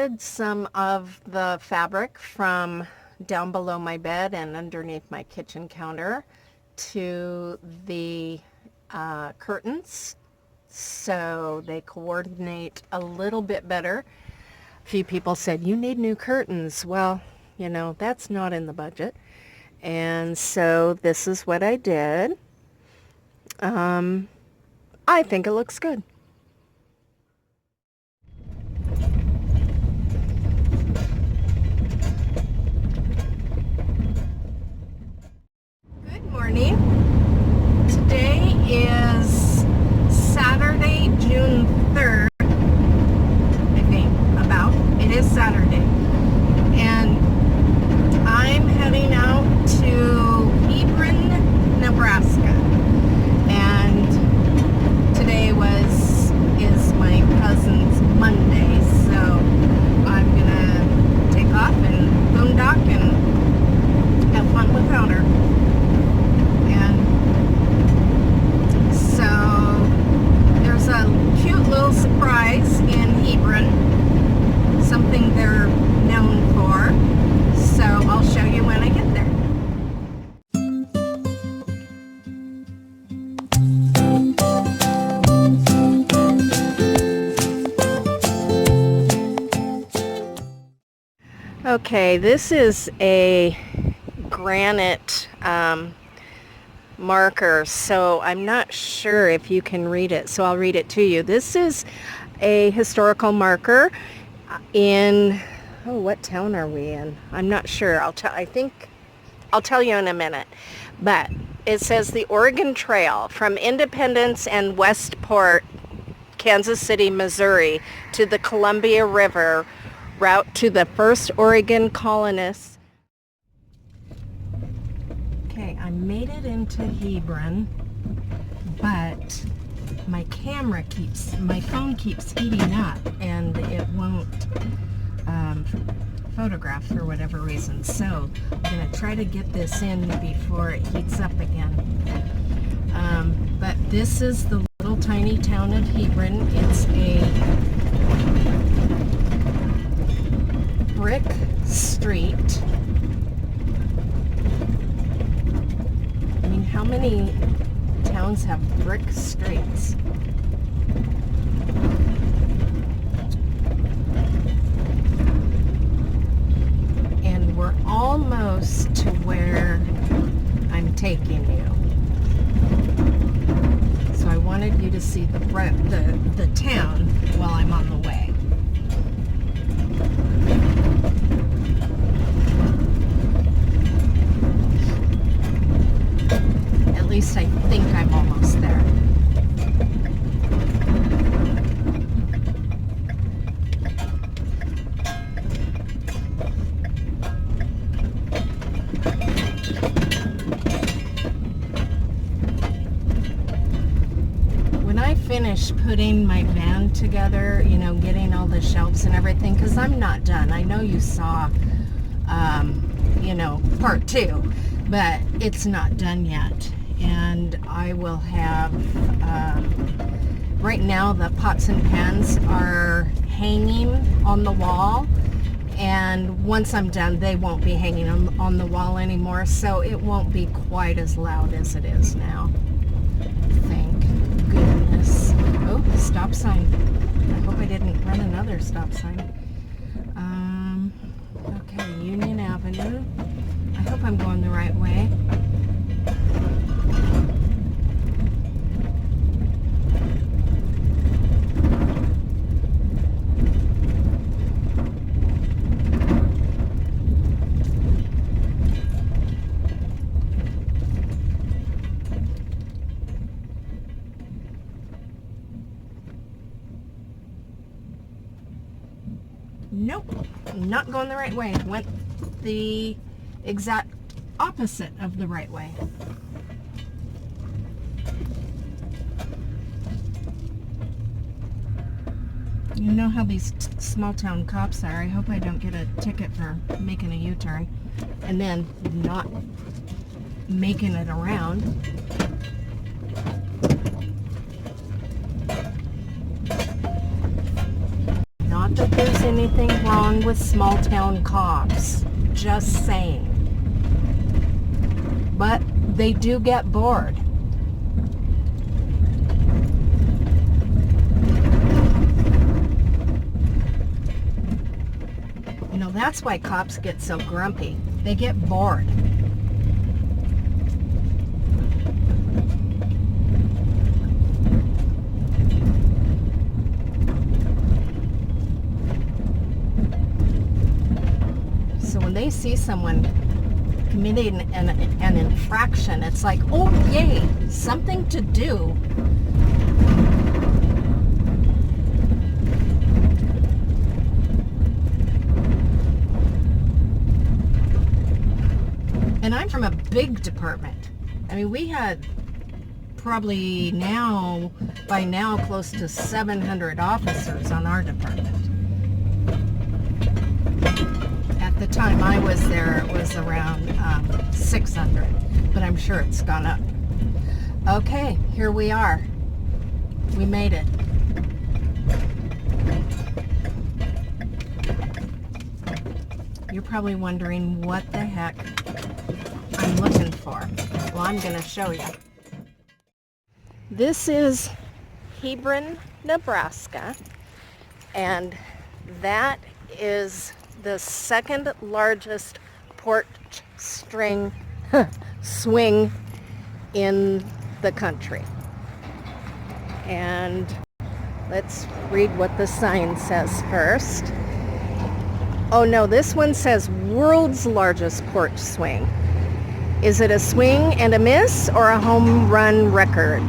added some of the fabric from down below my bed and underneath my kitchen counter to the curtains, so they coordinate a little bit better. A few people said, you need new curtains. Well, you know, that's not in the budget. And so this is what I did. I think it looks good. Good morning. Today is Saturday, June 3rd, I think, about. It is Saturday. And I'm heading out to Hebron, Nebraska. And today is my cousin's Monday, so I'm gonna take off and boondock and have fun without her. And so there's a cute little surprise in Hebron, something they're known for, so I'll show you when I get there. Okay, this is a granite marker, so I'm not sure if you can read it, so I'll read it to you. This is a historical marker in, oh, what town are we in? I'm not sure. I think I'll tell you in a minute. But it says the Oregon Trail from Independence and Westport, Kansas City, Missouri, to the Columbia River, route to the first Oregon colonists. Okay, I made it into Hebron, but my phone keeps heating up and it won't photograph for whatever reason. So I'm gonna try to get this in before it heats up again. But this is the little tiny town of Hebron. It's a brick street. I mean, how many towns have brick streets? And we're almost to where I'm taking you. So I wanted you to see the town while I'm on the way. At least I think I'm almost there. When I finish putting my van together, you know, getting all the shelves and everything, because I'm not done. I know you saw, you know, part 2, but it's not done yet. And I will have, right now the pots and pans are hanging on the wall, and once I'm done they won't be hanging on the wall anymore, so it won't be quite as loud as it is now. Thank goodness. Oh, stop sign. I hope I didn't run another stop sign. Okay, Union Avenue. I hope I'm going the right way. Nope, not going the right way. Went the exact opposite of the right way. You know how these small town cops are. I hope I don't get a ticket for making a U-turn and then not making it around. Not Not that there's anything wrong with small town cops. Just saying. But they do get bored. You know, that's why cops get so grumpy. They get bored. So when they see someone committing an infraction, it's like, oh yay, something to do. And I'm from a big department. I mean, we had probably by now, close to 700 officers on our department. At the time I was there, it was around 600, but I'm sure it's gone up. Okay, here we are. We made it. You're probably wondering what the heck I'm looking for. Well, I'm going to show you. This is Hebron, Nebraska, and that is the second largest porch swing in the country. And let's read what the sign says first. Oh no, this one says world's largest porch swing. Is it a swing and a miss or a home run record?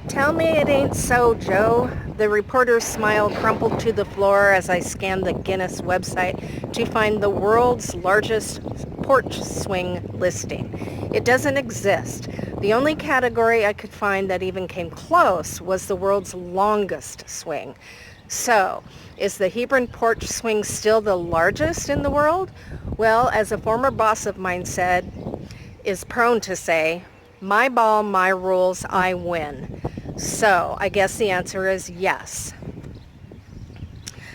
Tell me it ain't so, Joe. The reporter's smile crumpled to the floor as I scanned the Guinness website to find the world's largest porch swing listing. It doesn't exist. The only category I could find that even came close was the world's longest swing. So, is the Hebron porch swing still the largest in the world? Well, as a former boss of mine is prone to say, my ball, my rules, I win. So, I guess the answer is yes.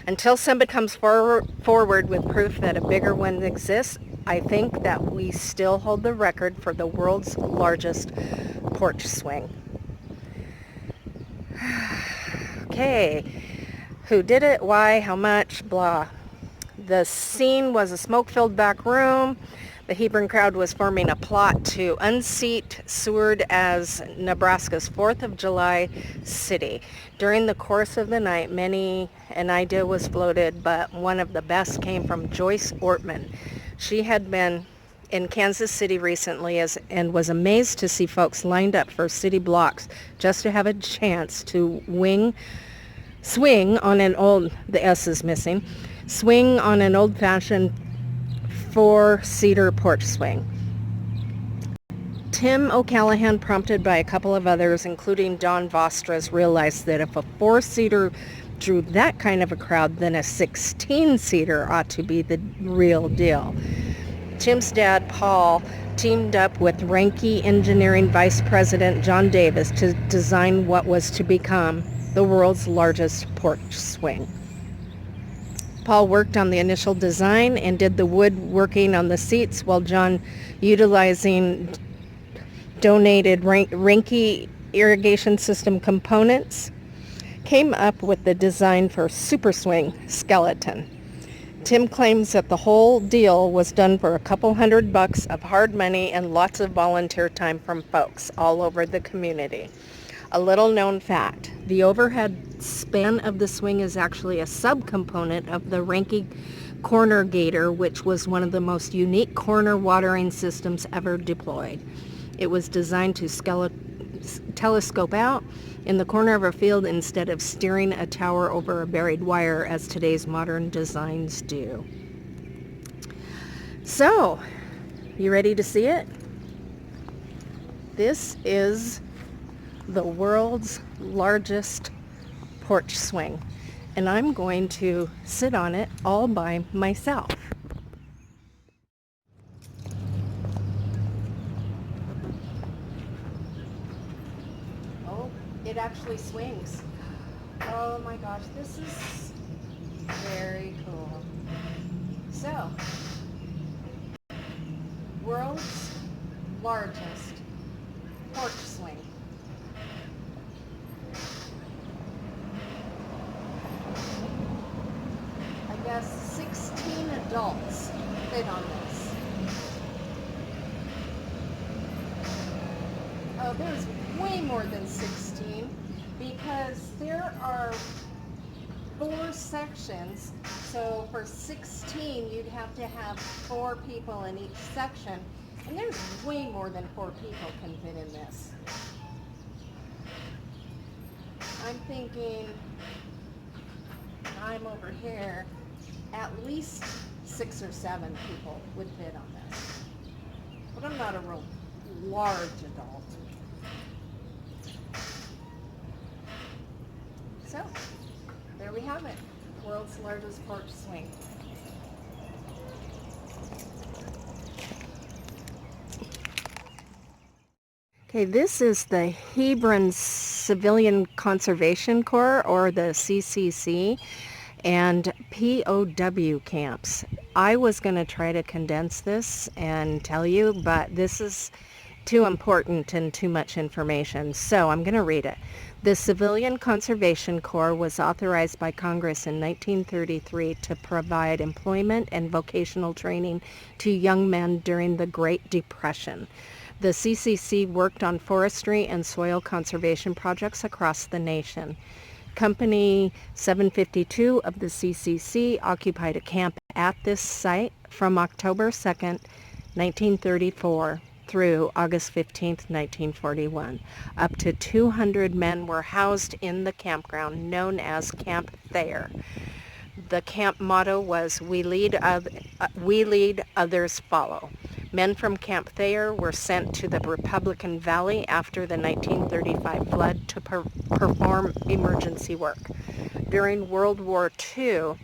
Until somebody comes forward with proof that a bigger one exists, I think that we still hold the record for the world's largest porch swing. Okay. Who did it? Why? How much? Blah. The scene was a smoke-filled back room. The Hebron crowd was forming a plot to unseat Seward as Nebraska's 4th of July city. During the course of the night, an idea was floated, but one of the best came from Joyce Ortman. She had been in Kansas City recently and was amazed to see folks lined up for city blocks just to have a chance to swing on an old-fashioned 4-seater porch swing. Tim O'Callahan, prompted by a couple of others, including Don Vostras, realized that if a 4-seater drew that kind of a crowd, then a 16-seater ought to be the real deal. Tim's dad, Paul, teamed up with Ranke Engineering Vice President John Davis to design what was to become the world's largest porch swing. Paul worked on the initial design and did the woodworking on the seats, while John, utilizing donated Ranke irrigation system components, came up with the design for Super Swing skeleton. Tim claims that the whole deal was done for a couple $100 of hard money and lots of volunteer time from folks all over the community. A little known fact, the overhead span of the swing is actually a subcomponent of the Ranke corner gator, which was one of the most unique corner watering systems ever deployed. It was designed to telescope out in the corner of a field instead of steering a tower over a buried wire as today's modern designs do. So, you ready to see it? This is the world's largest porch swing, and I'm going to sit on it all by myself. Oh, it actually swings. Oh my gosh, this is very cool. So, world's largest porch swing. I guess 16 adults fit on this. Oh, there's way more than 16 because there are 4 sections. So for 16, you'd have to have 4 people in each section. And there's way more than 4 people can fit in this. I'm thinking, I'm over here, at least 6 or 7 people would fit on this. But I'm not a real large adult. So, there we have it. World's largest porch swing. Okay, this is the Hebron Civilian Conservation Corps, or the CCC, and POW camps. I was going to try to condense this and tell you, but this is too important and too much information, so I'm going to read it. The Civilian Conservation Corps was authorized by Congress in 1933 to provide employment and vocational training to young men during the Great Depression. The CCC worked on forestry and soil conservation projects across the nation. Company 752 of the CCC occupied a camp at this site from October 2nd, 1934 through August 15th, 1941. Up to 200 men were housed in the campground known as Camp Thayer. The camp motto was, we lead, others follow. Men from Camp Thayer were sent to the Republican Valley after the 1935 flood to perform emergency work. During World War II,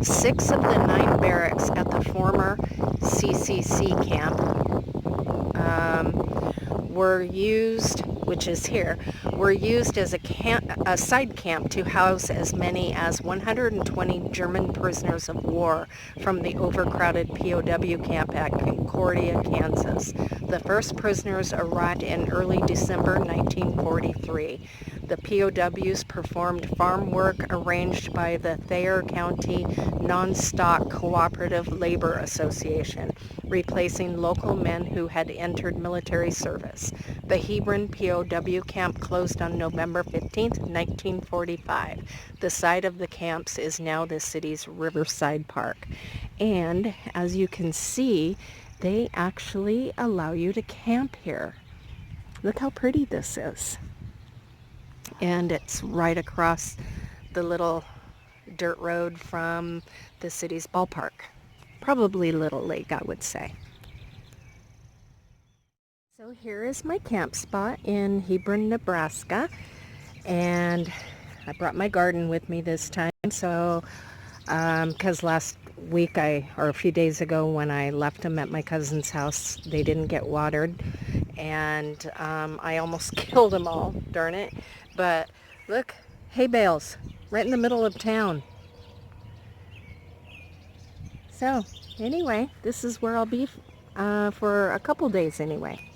6 of the 9 barracks at the former CCC camp were used, which is here, were used as a side camp to house as many as 120 German prisoners of war from the overcrowded POW camp at Concordia, Kansas. The first prisoners arrived in early December 1943. The POWs performed farm work arranged by the Thayer County Non-Stock Cooperative Labor Association, replacing local men who had entered military service. The Hebron POW camp closed on November 15, 1945. The site of the camps is now the city's Riverside Park. And as you can see, they actually allow you to camp here. Look how pretty this is. And it's right across the little dirt road from the city's ballpark. Probably Little Lake, I would say. So here is my camp spot in Hebron, Nebraska. And I brought my garden with me this time. So, because last week or a few days ago when I left them at my cousin's house, they didn't get watered. And I almost killed them all, darn it. But look, hay bales, right in the middle of town. So anyway, this is where I'll be for a couple days anyway.